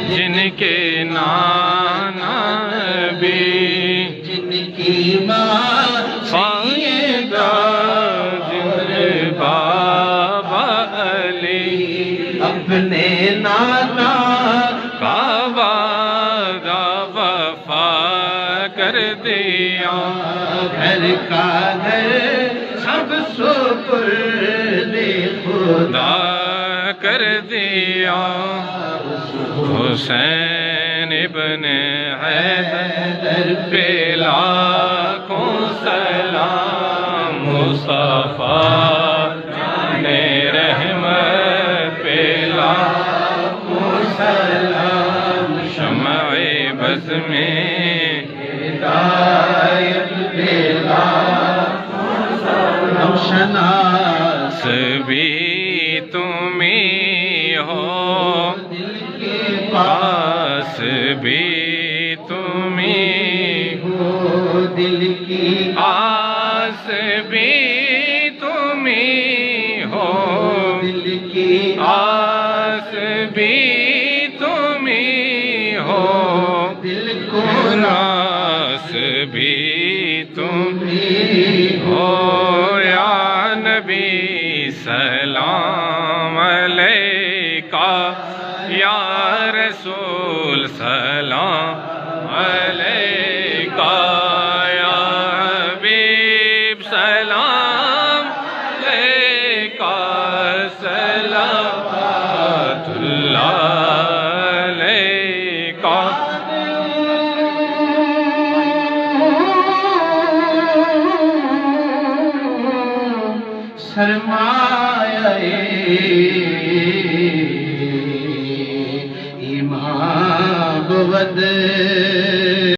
جن کے نانا بھی جن کی ماں سیدہ جن بابا علی اپنے نانا کا وعدہ وفا کر دیا، گھر کا گھر سب سپرد خدا کر دیا۔ حسین ابن حیدر پہ لاکھوں سلام، مصطفیٰ نے رحمت پہ لاکھوں سلام، شمع بز میں ہدایت پہ لاکھوں سلام، شناس بھی تم ہی ہو، دل کے پاس بھی تم ہی ہو، دل کی آس بھی تم ہی ہو، دل کی آس بھی تم ہی ہو، دل کو ناس بھی تم ہی ہو۔ یا نبی سلام علیکہ، یا رسول سلام علیکہ، یا حبیب سلام علیکہ، صلوات اللہ علیکہ۔ سرمایہ ایمان بود